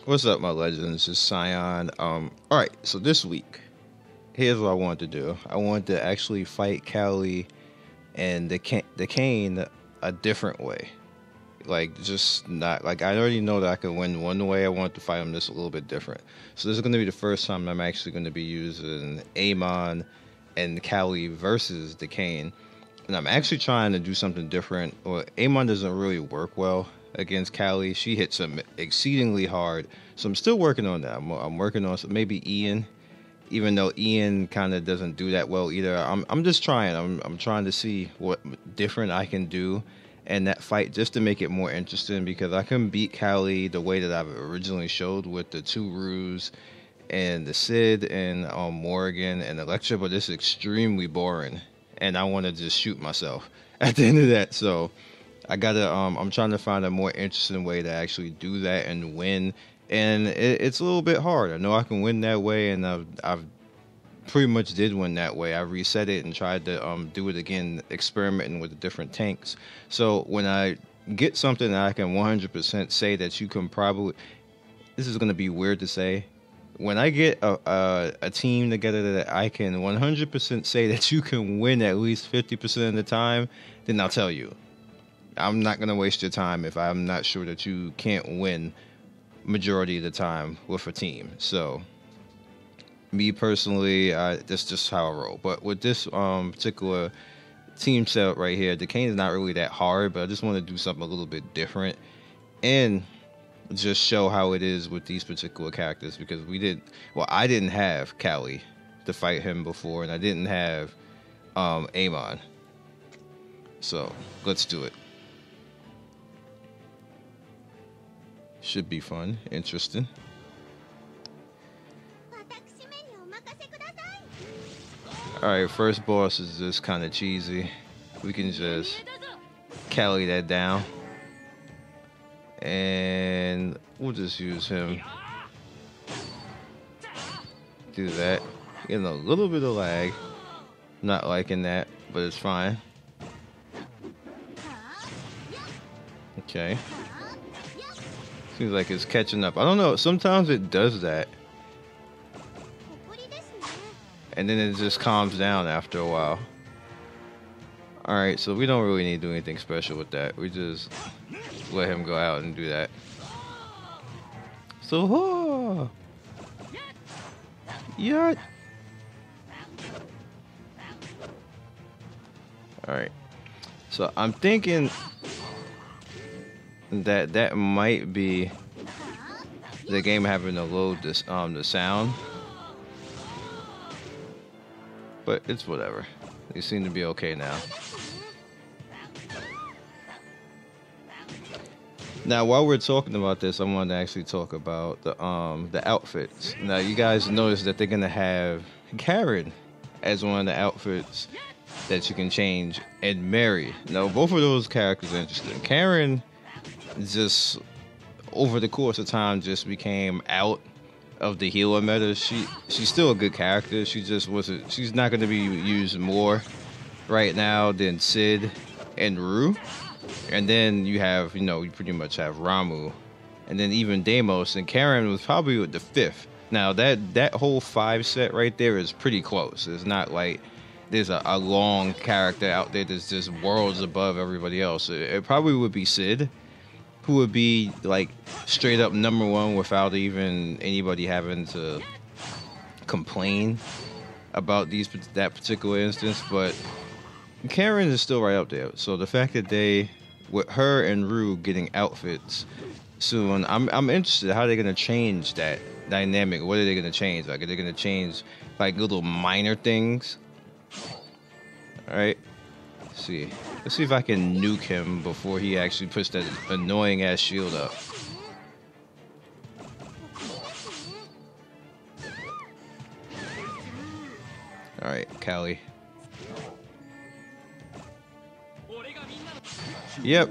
What's up, my legends? It's Scion. All right. So this week, here's what I wanted to do. I wanted to actually fight Kali and Decain a different way. Like, just not like I already know that I can win one way. I want to fight him this a little bit different. So this is going to be the first time I'm actually going to be using Amon and Kali versus Decain, and I'm actually trying to do something different. Well, Amon doesn't really work well against Callie. She hits him exceedingly hard, so I'm still working on that. I'm working on maybe Ian, even though Ian kind of doesn't do that well either. I'm just trying. I'm trying to see what different I can do in that fight just to make it more interesting, because I can beat Callie the way that I've originally showed with the two Ruse and the Sid and Morgan and Electra, but it's extremely boring and I want to just shoot myself at the end of that. So I gotta I'm trying to find a more interesting way to actually do that and win. And it's a little bit hard. I know I can win that way, and I've pretty much did win that way. I reset it and tried to do it again, experimenting with the different tanks. So when I get something that I can 100% say that you can probably, this is gonna be weird to say, when I get a team together that I can 100% say that you can win at least 50% of the time, then I'll tell you. I'm not going to waste your time if I'm not sure that you can't win majority of the time with a team. So, me personally, that's just how I roll. But with this particular team setup right here, Decain is not really that hard, but I just want to do something a little bit different. And just show how it is with these particular characters, because I didn't have Kali to fight him before, and I didn't have Amon. So let's do it. Should be fun, interesting. Alright, first boss is just kind of cheesy. We can just Kali that down. And we'll just use him. Do that. Getting a little bit of lag. Not liking that, but it's fine. Okay. Seems like it's catching up. I don't know. Sometimes it does that. And then it just calms down after a while. Alright, so we don't really need to do anything special with that. We just let him go out and do that. So, yeah. Alright. So I'm thinking that might be the game having to load this the sound. But it's whatever. They seem to be okay now. Now, while we're talking about this, I want to actually talk about the outfits. Now, you guys notice that they're gonna have Karen as one of the outfits that you can change, and Mary. Now, both of those characters are interesting. Karen just over the course of time just became out of the healer meta. She's still a good character. She just wasn't. She's not going to be used more right now than Sid and Rue. And then you have, you pretty much have Ramu, and then even Deimos, and Karen was probably the fifth. Now that whole 5 set right there is pretty close. It's not like there's a long character out there that's just worlds above everybody else. It probably would be Sid, who would be like straight up number one without even anybody having to complain about that particular instance. But Karen is still right up there. So the fact that with her and Rue getting outfits soon, I'm interested how they're gonna change that dynamic. What are they gonna change? Like, are they gonna change like little minor things? All right, let's see if I can nuke him before he actually puts that annoying ass shield up. All right, Kali. Yep.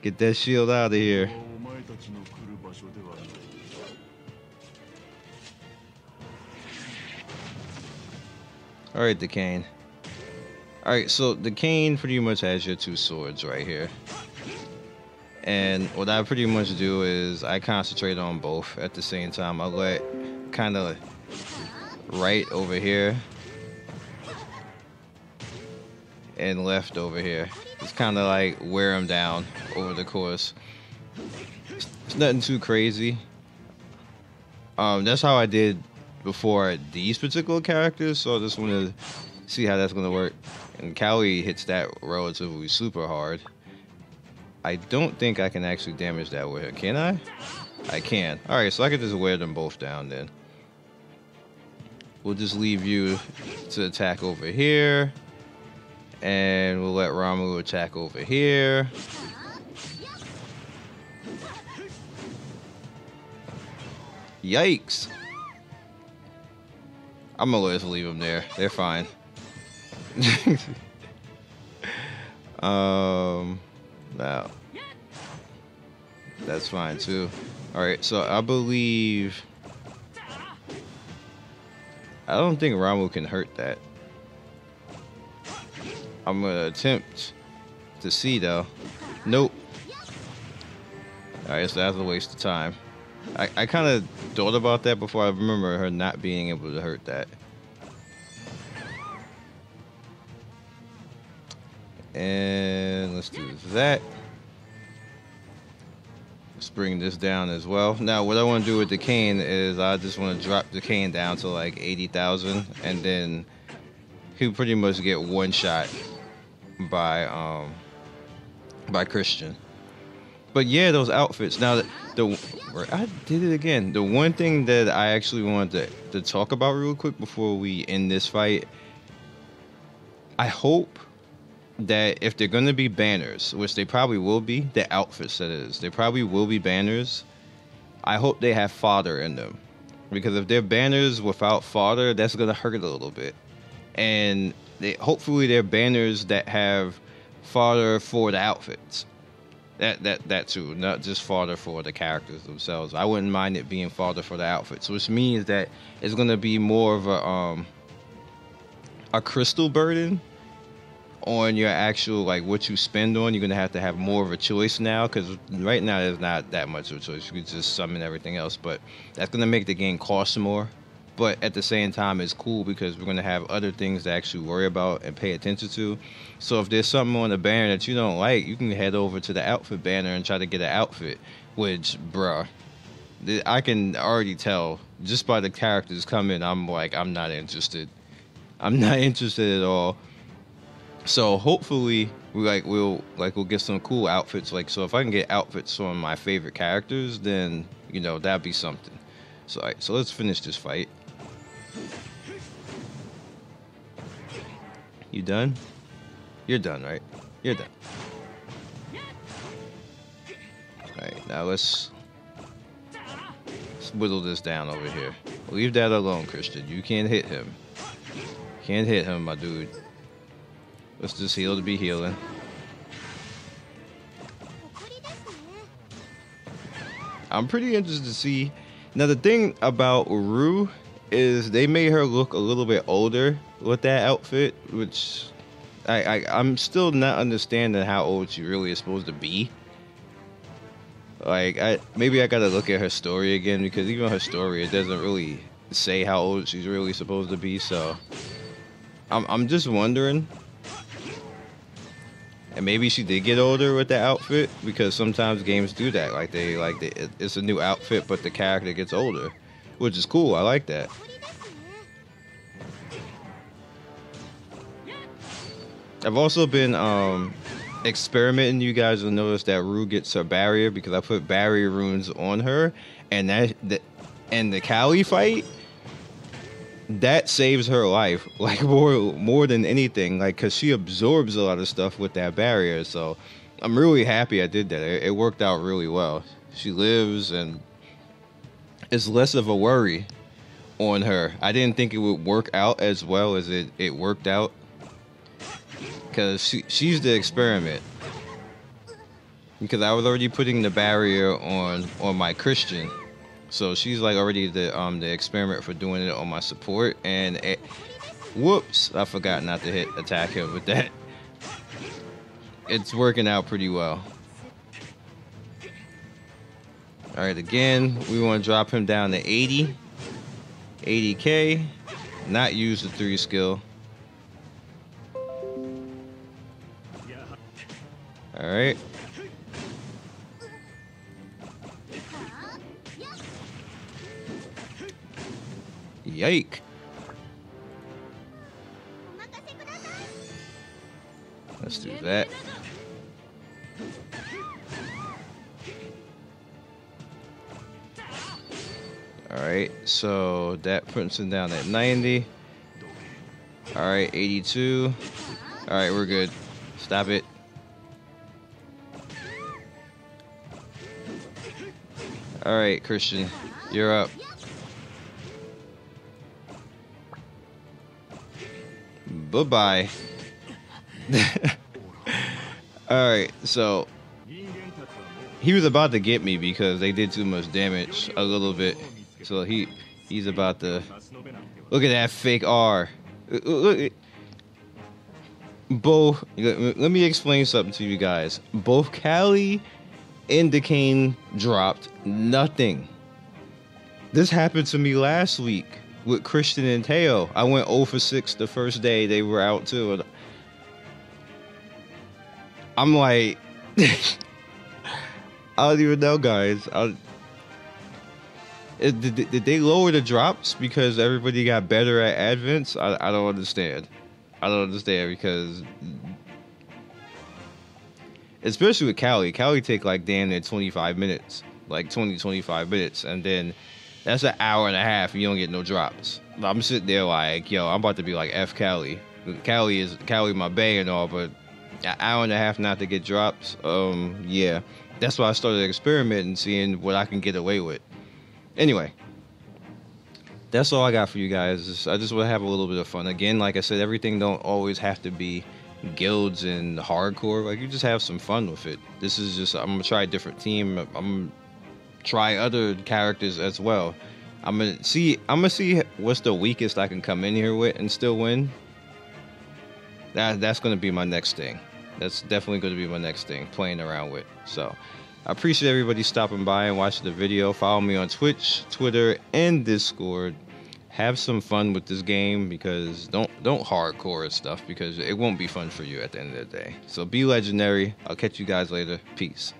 Get that shield out of here. Alright, Decain. Alright, so Decain pretty much has your two swords right here. And what I pretty much do is I concentrate on both at the same time. I let kind of right over here and left over here. It's kind of like wear them down over the course. It's nothing too crazy. That's how I did before these particular characters, so I just want to see how that's going to work. And Kali hits that relatively super hard. I don't think I can actually damage that with her, can I? I can. Alright, so I can just wear them both down then. We'll just leave you to attack over here. And we'll let Ramu attack over here. Yikes! I'm gonna just leave them there. They're fine. Now that's fine too. All right, so I believe I don't think Ramu can hurt that. I'm gonna attempt to see though. Nope. All right, so that's a waste of time. I kind of thought about that before. I remember her not being able to hurt that. And let's do that. Let's bring this down as well. Now, what I want to do with Decain is I just want to drop Decain down to like 80,000, and then he'll pretty much get one shot by Christian. But yeah, those outfits. Now, I did it again. The one thing that I actually wanted to talk about real quick before we end this fight, I hope that if they're going to be banners, which they probably will be, the outfits that is, they probably will be banners. I hope they have fodder in them, because if they're banners without fodder, that's going to hurt a little bit. And hopefully they're banners that have fodder for the outfits. That too, not just fodder for the characters themselves. I wouldn't mind it being fodder for the outfits, which means that it's going to be more of a crystal burden on your actual, like, what you spend on. You're going to have more of a choice now, because right now there's not that much of a choice. You can just summon everything else, but that's going to make the game cost more. But at the same time, it's cool because we're going to have other things to actually worry about and pay attention to. So if there's something on the banner that you don't like, you can head over to the outfit banner and try to get an outfit, which, bruh, I can already tell just by the characters coming, I'm like, I'm not interested. I'm not interested at all. So hopefully we'll get some cool outfits. Like, so if I can get outfits from my favorite characters, then, you know, that'd be something. So, all right, so let's finish this fight. You done? You're done, right? You're done. Alright, now let's whittle this down over here. Leave that alone, Christian. You can't hit him. Can't hit him, my dude. Let's just heal to be healing. I'm pretty interested to see. Now, the thing about Rue is they made her look a little bit older with that outfit, which I'm still not understanding how old she really is supposed to be. Like, maybe I gotta look at her story again, because even her story, it doesn't really say how old she's really supposed to be. So I'm just wondering. And maybe she did get older with the outfit, because sometimes games do that. Like it's a new outfit, but the character gets older, which is cool. I like that. I've also been experimenting. You guys will notice that Rue gets her barrier, because I put barrier runes on her, and the Kali fight, that saves her life, like more than anything, like, because she absorbs a lot of stuff with that barrier. So I'm really happy I did that. It worked out really well. She lives, and it's less of a worry on her. I didn't think it would work out as well as it worked out, because she's the experiment. Because I was already putting the barrier on my Christian. So she's like already the experiment for doing it on my support, and whoops, I forgot not to attack him with that. It's working out pretty well. All right, again, we want to drop him down to 80k. Not use the 3 skill. All right. Yike. Let's do that. Alright, so that puts him down at 90. Alright, 82. Alright, we're good. Stop it. Alright, Christian, you're up. Bye-bye. Alright, so he was about to get me because they did too much damage a little bit. So he's about to look at that fake R. Look, both. Let me explain something to you guys. Both Kali and Decain dropped nothing. This happened to me last week with Christian and Teo. I went 0 for 6 the first day they were out too. And I'm like, I don't even know, guys. Did they lower the drops because everybody got better at advents? I don't understand. I don't understand because, especially with Kali take like damn near 25 minutes, like 25 minutes, and then that's an hour and a half and you don't get no drops. I'm sitting there like, yo, I'm about to be like F Kali. Kali my bae and all, but an hour and a half not to get drops. Yeah, that's why I started experimenting, seeing what I can get away with. Anyway, that's all I got for you guys. I just want to have a little bit of fun. Again, like I said, everything don't always have to be guilds and hardcore. Like, you just have some fun with it. This is just, I'm gonna try a different team. I'm gonna try other characters as well. I'm gonna see what's the weakest I can come in here with and still win. That's gonna be my next thing. That's definitely gonna be my next thing, playing around with. So I appreciate everybody stopping by and watching the video. Follow me on Twitch, Twitter, and Discord. Have some fun with this game, because don't hardcore stuff, because it won't be fun for you at the end of the day. So be legendary. I'll catch you guys later. Peace.